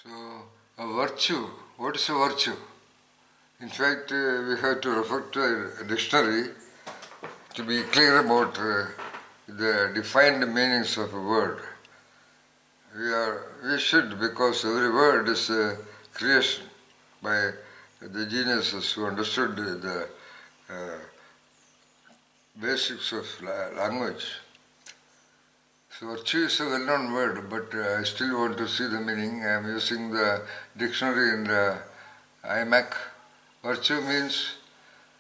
So, a virtue, what is a virtue? In fact, we have to refer to a dictionary to be clear about the defined meanings of a word. We should, because every word is a creation by the geniuses who understood the basics of language. So virtue is a well-known word, but I still want to see the meaning. I am using the dictionary in the iMac. Virtue means,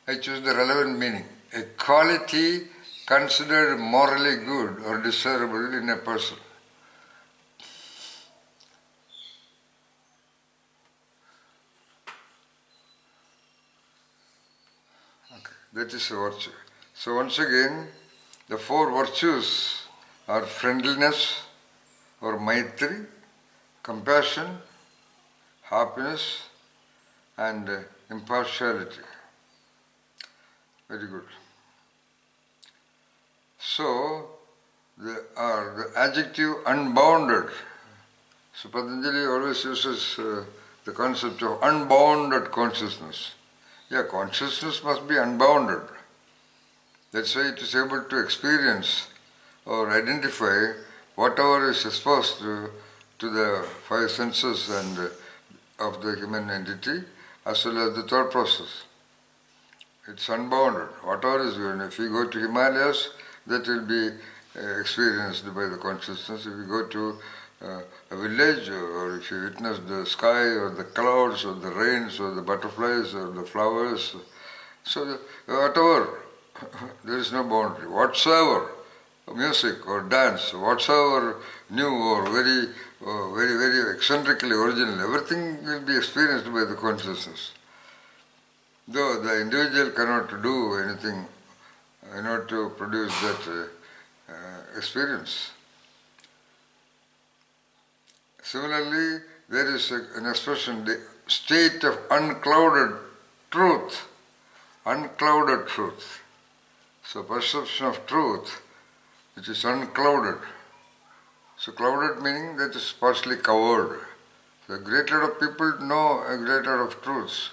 I choose the relevant meaning. A quality considered morally good or desirable in a person. Okay, that is a virtue. So once again, the four virtues are friendliness or maitri, compassion, happiness, and impartiality. Very good. So, the adjective unbounded. So Patanjali always uses the concept of unbounded consciousness. Yeah, consciousness must be unbounded. That's why it is able to experience or identify whatever is exposed to the five senses and of the human entity, as well as the thought process. It's unbounded. Whatever is given. If you go to Himalayas, that will be experienced by the consciousness. If you go to a village, or if you witness the sky or the clouds or the rains or the butterflies or the flowers, so whatever, there is no boundary. Whatsoever, music or dance, whatsoever new or very eccentrically original, everything will be experienced by the consciousness. Though the individual cannot do anything in order to produce that experience. Similarly, there is an expression, the state of unclouded truth. Unclouded truth. So perception of truth, which is unclouded. So clouded meaning that is partially covered. So a great lot of people know a great lot of truths,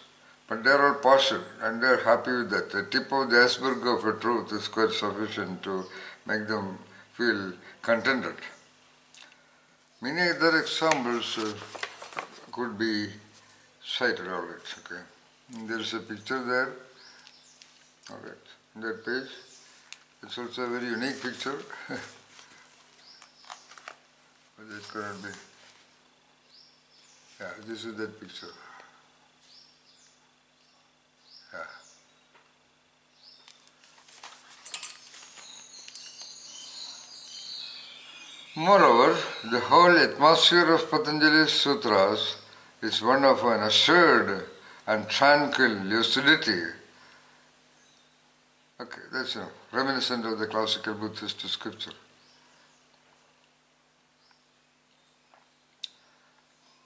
but they are all partial and they are happy with that. The tip of the iceberg of a truth is quite sufficient to make them feel contented. Many other examples could be cited, alright, okay. There is a picture there, alright, in that page. It's also a very unique picture. But it cannot be. Yeah, this is that picture. Yeah. Moreover, the whole atmosphere of Patanjali's sutras is one of an assured and tranquil lucidity. Okay, that's reminiscent of the classical Buddhist scripture.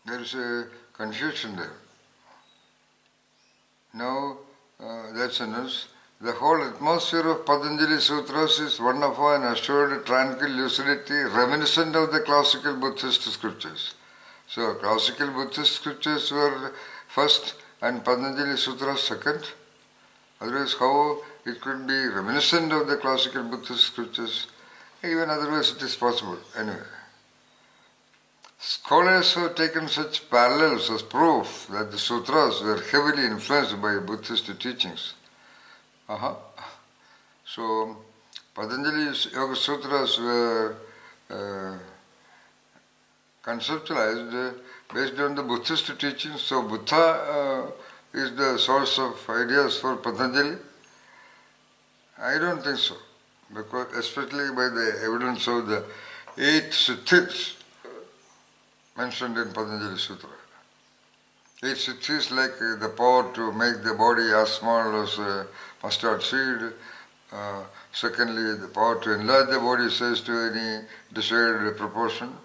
There is a confusion there. Now, that sentence, the whole atmosphere of Patanjali Sutras is one of an assured tranquil lucidity reminiscent of the classical Buddhist scriptures. So, classical Buddhist scriptures were first and Patanjali Sutras second. Otherwise, how it could be reminiscent of the classical Buddhist scriptures? Even otherwise it is possible. Anyway. Scholars have taken such parallels as proof that the sutras were heavily influenced by Buddhist teachings. So, Patanjali's Yoga Sutras were conceptualized based on the Buddhist teachings. So, Buddha is the source of ideas for Patanjali? I don't think so, because especially by the evidence of the 8 siddhis mentioned in Patanjali Sutra. 8 siddhis like the power to make the body as small as a mustard seed. Secondly, the power to enlarge the body size to any desired proportion.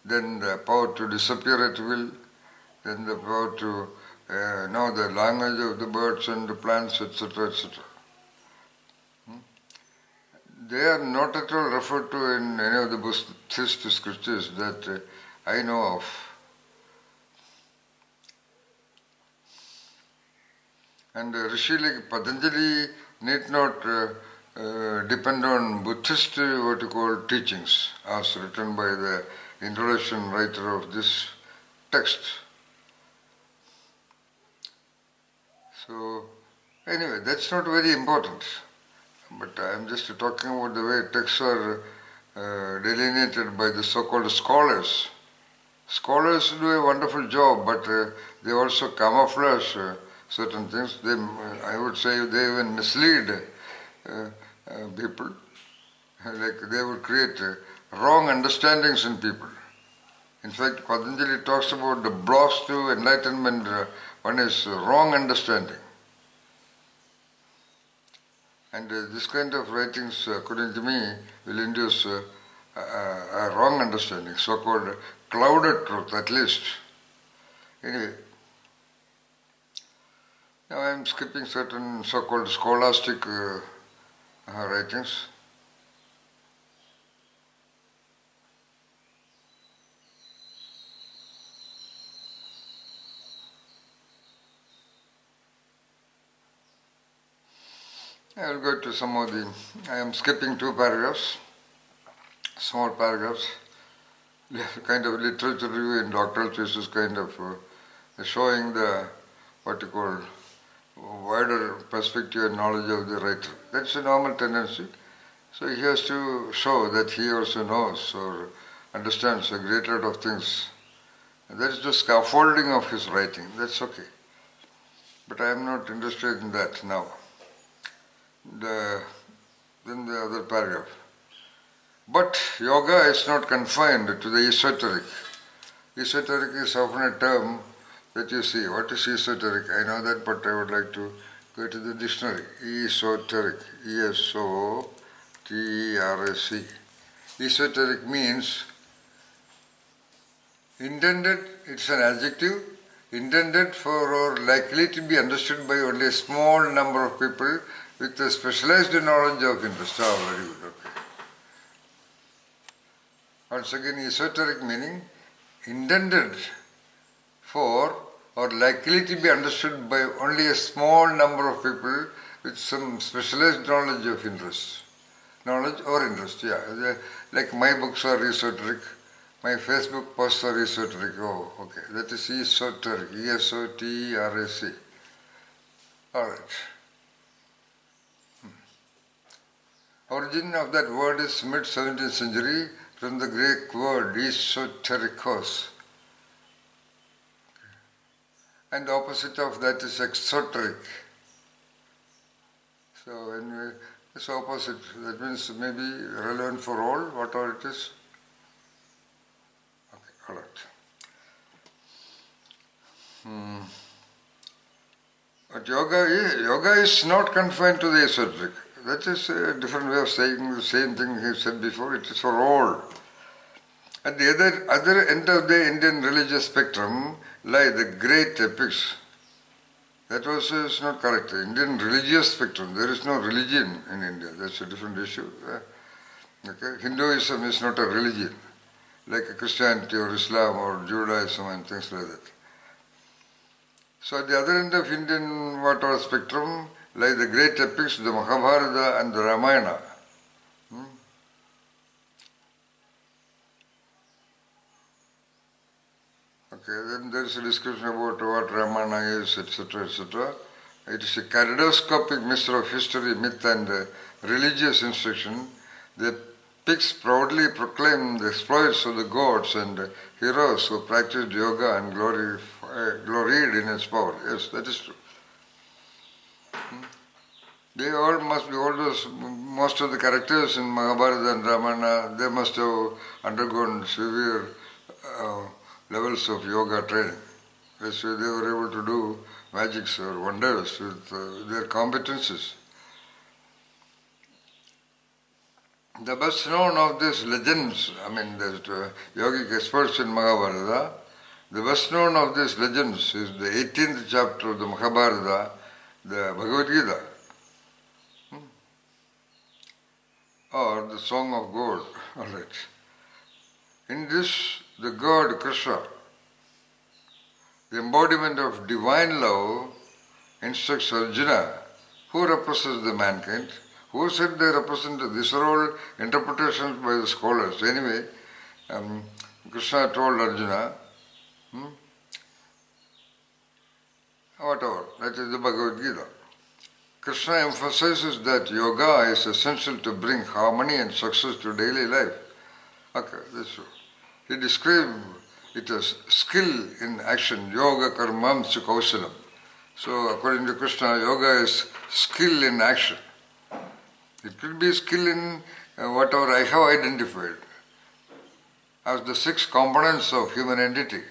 Then the power to disappear at will. Then the power to know the language of the birds and the plants, etc., etc. They are not at all referred to in any of the Buddhist scriptures that I know of. And Rishi like Patanjali need not depend on Buddhist what you call teachings as written by the introduction writer of this text. So anyway, that's not very important. But I am just talking about the way texts are delineated by the so-called scholars. Scholars do a wonderful job, but they also camouflage certain things. They, I would say, they even mislead people. Like they would create wrong understandings in people. In fact, Patanjali talks about the blocks to enlightenment. One is wrong understanding. And this kind of writings, according to me, will induce a wrong understanding, so-called clouded truth at least. Anyway, now I am skipping certain so-called scholastic writings. I will go to some of the, I am skipping two paragraphs, small paragraphs, kind of literature review in doctoral thesis, kind of showing the, what you call, wider perspective and knowledge of the writer. That's a normal tendency. So he has to show that he also knows or understands a great lot of things. And that is the scaffolding of his writing. That's okay. But I am not interested in that now. Then the other paragraph. But yoga is not confined to the esoteric. Esoteric is often a term that you see. What is esoteric? I know that, but I would like to go to the dictionary. Esoteric. E-S-O-T-E-R-I-C. Esoteric means intended, it's an adjective, intended for or likely to be understood by only a small number of people with a specialized knowledge of interest. Oh, very good, okay. Once again, esoteric meaning intended for or likely to be understood by only a small number of people with some specialized knowledge of interest. Knowledge or interest, yeah. Like my books are esoteric, my Facebook posts are esoteric. Oh, okay. That is esoteric, E-S-O-T-E-R-A-C. Alright. Origin of that word is mid-17th century from the Greek word esoterikos. And the opposite of that is exoteric. So anyway, it's opposite. That means maybe relevant for all, whatever it is. Okay, all right. But yoga is not confined to the esoteric. That is a different way of saying the same thing he said before. It is for all. At the other end of the Indian religious spectrum lie the great epics. That also is not correct. Indian religious spectrum, there is no religion in India. That's a different issue. Okay? Hinduism is not a religion, like Christianity or Islam or Judaism and things like that. So at the other end of Indian whatever spectrum lie the great epics, the Mahabharata and the Ramayana. Okay, then there is a discussion about what Ramayana is, etc., etc. It is a kaleidoscopic mixture of history, myth and religious instruction. The epics proudly proclaim the exploits of the gods and heroes who practiced yoga and gloried in its power. Yes, that is true. They all must be, most of the characters in Mahabharata and Ramayana, they must have undergone severe levels of yoga training. That's why they were able to do magics or wonders with their competences. The best known of these legends, I mean, the yogic experts in Mahabharata, the best known of these legends is the 18th chapter of the Mahabharata, the Bhagavad Gita, or the Song of God. All right. In this, the God Krishna, the embodiment of divine love, instructs Arjuna, who represents the mankind, who said they represent, these are all interpretations by the scholars. Anyway, Krishna told Arjuna, whatever, that is the Bhagavad Gita. Krishna emphasizes that yoga is essential to bring harmony and success to daily life. Okay, that's true. He described it as skill in action, yoga karmam kausalam. So according to Krishna, yoga is skill in action. It could be skill in whatever I have identified as the 6 components of human entity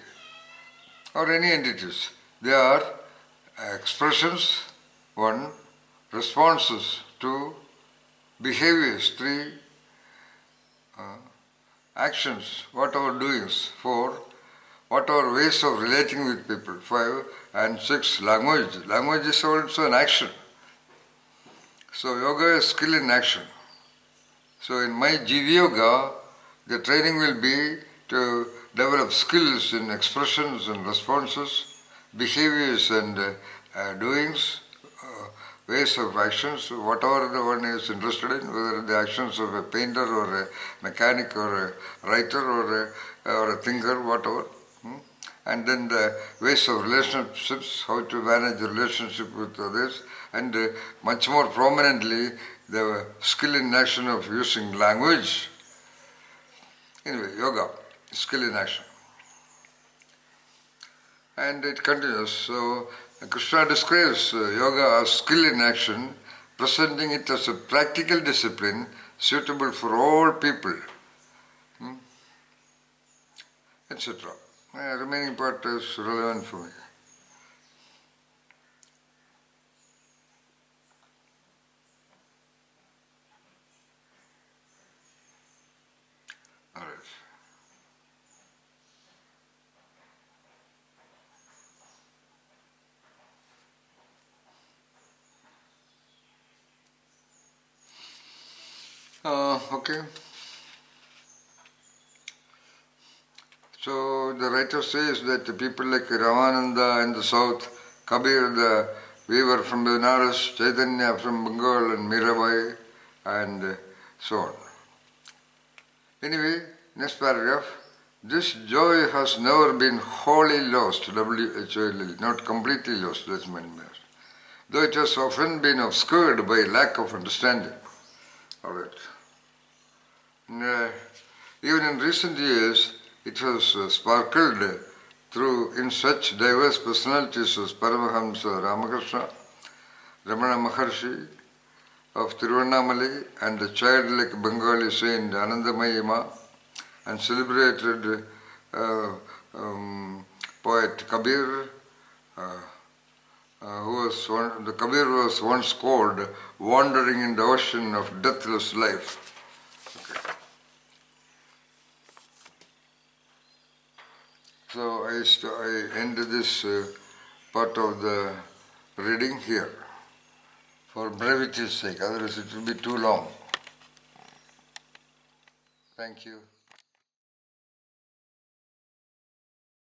or any entities. They are expressions, 1, responses, 2, behaviors, 3, actions, whatever doings, 4, whatever ways of relating with people, 5, and 6, language. Language is also an action. So yoga is skill in action. So in my Jiva Yoga, the training will be to develop skills in expressions and responses, behaviors and doings, ways of actions, whatever the one is interested in, whether the actions of a painter or a mechanic or a writer or a thinker, whatever. And then the ways of relationships, how to manage the relationship with others, and much more prominently, the skill in action of using language. Anyway, yoga, skill in action. And it continues. So Krishna describes yoga as skill in action, presenting it as a practical discipline suitable for all people, etc. The remaining part is relevant for me. All right. Okay. So the writer says that the people like Ramananda in the south, Kabir the weaver from Benares, Chaitanya from Bengal and Mirabai and so on. Anyway, next paragraph. This joy has never been wholly lost, W-H-O-L-L, not completely lost, that's meant by it. Though it has often been obscured by lack of understanding. Alright. Even in recent years, it has sparkled through in such diverse personalities as Paramahamsa Ramakrishna, Ramana Maharshi of Tiruvannamalai, and the childlike Bengali saint Anandamayima, and celebrated poet Kabir, Kabir was once called wandering in the ocean of deathless life. Okay. So I end this part of the reading here for brevity's sake, otherwise it will be too long. Thank you.